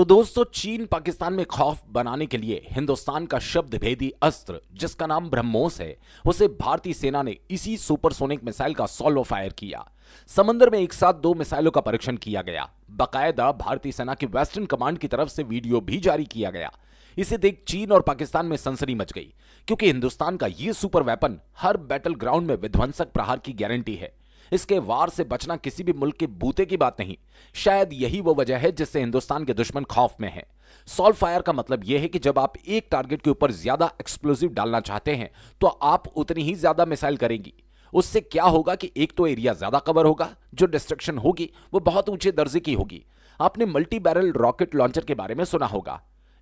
तो दोस्तों, चीन पाकिस्तान में खौफ बनाने के लिए हिंदुस्तान का शब्द भेदी अस्त्र जिसका नाम ब्रह्मोस है, उसे भारतीय सेना ने इसी सुपरसोनिक मिसाइल का सॉल्व फायर किया। समंदर में एक साथ दो मिसाइलों का परीक्षण किया गया। बाकायदा भारतीय सेना की वेस्टर्न कमांड की तरफ से वीडियो भी जारी किया गया। इसे देख चीन और पाकिस्तान में सनसनी मच गई, क्योंकि हिंदुस्तान का यह सुपर वेपन हर बैटल ग्राउंड में विध्वंसक प्रहार की गारंटी है। इसके वार से बचना किसी भी मुल्क के बूते की बात नहीं। शायद यही वो वजह है जिससे हिंदुस्तान के दुश्मन खौफ में हैं। सॉल्व फायर का मतलब यह है कि जब आप एक टारगेट के ऊपर ज्यादा एक्सप्लोजिव डालना चाहते हैं तो आप उतनी ही ज्यादा मिसाइल करेंगी। उससे क्या होगा कि एक तो एरिया ज्यादा कवर होगा, जो डिस्ट्रक्शन होगी वो बहुत ऊंचे दर्जे की होगी। आपने मल्टी बैरल रॉकेट लॉन्चर के बारे में सुना होगा।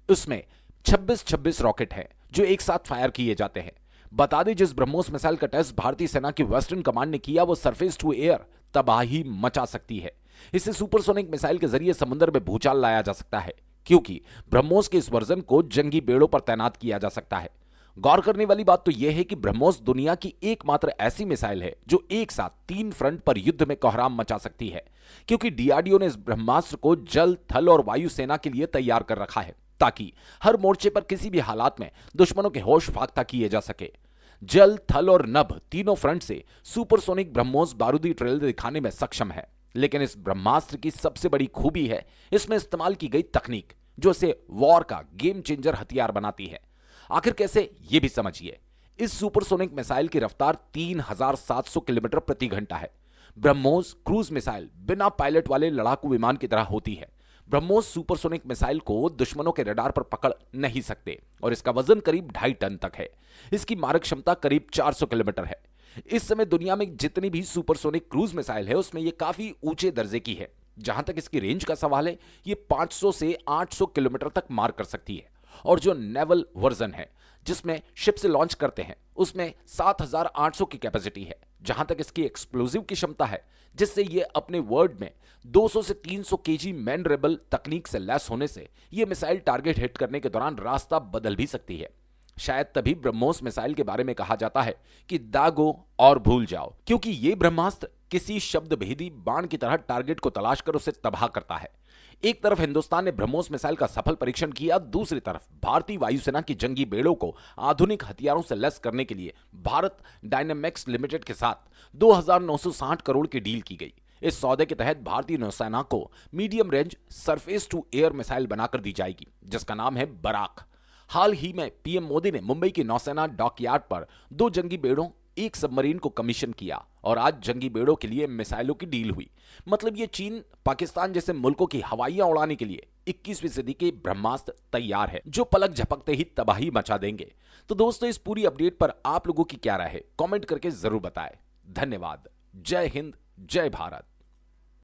उसमें 26-26 रॉकेट हैं जो एक साथ फायर किए जाते हैं। बता दें, जिस ब्रह्मोस मिसाइल का टेस्ट भारतीय सेना की वेस्टर्न कमांड ने किया वो सरफेस टू एयर तबाही मचा सकती है। इससे सुपरसोनिक मिसाइल के जरिए समुद्र में भूचाल लाया जा सकता है, क्योंकि ब्रह्मोस के इस वर्जन को जंगी बेड़ों पर तैनात किया जा सकता है। गौर करने वाली बात तो यह है कि ब्रह्मोस दुनिया की एकमात्र ऐसी मिसाइल है जो एक साथ 3 फ्रंट पर युद्ध में कोहराम मचा सकती है, क्योंकि डीआरडीओ ने इस ब्रह्मास्त्र को जल, थल और वायु सेना के लिए तैयार कर रखा है, ताकि हर मोर्चे पर किसी भी हालात में दुश्मनों के होश फाख्ता किए जा सके। जल, थल और नभ तीनों फ्रंट से सुपरसोनिक ब्रह्मोस बारूदी ट्रेल दिखाने में सक्षम है। लेकिन इस ब्रह्मास्त्र की सबसे बड़ी खूबी है इसमें इस्तेमाल की गई तकनीक, जो इसे वॉर का गेम चेंजर हथियार बनाती है। आखिर कैसे, यह भी समझिए। इस सुपरसोनिक मिसाइल की रफ्तार 3700 किलोमीटर प्रति घंटा है। ब्रह्मोस क्रूज मिसाइल बिना पायलट वाले लड़ाकू विमान की तरह होती है। ब्रह्मोस सुपरसोनिक मिसाइल को दुश्मनों के रडार पर पकड़ नहीं सकते और इसका वजन करीब 2.5 टन तक है। इसकी मारक क्षमता करीब 400 किलोमीटर है। इस समय दुनिया में जितनी भी सुपरसोनिक क्रूज मिसाइल है उसमें यह काफी ऊंचे दर्जे की है। जहां तक इसकी रेंज का सवाल है, यह 500 से 800 किलोमीटर तक मार कर सकती है। और जो नेवल वर्जन है, जिसमें शिप से लॉन्च करते हैं, उसमें 7800 की कैपेसिटी है। जहां तक इसकी एक्सप्लोजिव की क्षमता है, जिससे यह अपने वर्ड में 200 से 300 केजी मैन रेबल तकनीक से लैस होने से यह मिसाइल टारगेट हिट करने के दौरान रास्ता बदल भी सकती है। शायद तभी ब्रह्मोस मिसाइल के बारे में कहा जाता है कि दागो और भूल जाओ, क्योंकि यह ब्रह्मास्त्र किसी शब्द भेदी बाण की तरह टारगेट को तलाश कर उसे तबाह करता है। एक तरफ हिंदुस्तान ने ब्रह्मोस मिसाइल का सफल परीक्षण किया, दूसरी तरफ भारतीय वायुसेना की जंगी बेड़ों को आधुनिक हथियारों से लैस करने के लिए भारत डायनामिक्स लिमिटेड के साथ 2960 करोड़ की डील की गई। इस सौदे के तहत भारतीय नौसेना को medium range surface to air missile बनाकर दी जाएगी, जिसका नाम है बराक। हाल ही में पीएम मोदी ने मुंबई की नौसेना डॉकयार्ड पर 2 जंगी बेड़ों, 1 सबमरीन को कमीशन किया और आज जंगी बेड़ों के लिए मिसाइलों की डील हुई। मतलब ये चीन, पाकिस्तान जैसे मुल्कों की हवाइयां उड़ाने के लिए 21वीं सदी के ब्रह्मास्त्र तैयार है, जो पलक झपकते ही तबाही मचा देंगे। तो दोस्तों, इस पूरी अपडेट पर आप लोगों की क्या राय है, कमेंट करके जरूर बताएं। धन्यवाद। जय हिंद, जय भारत।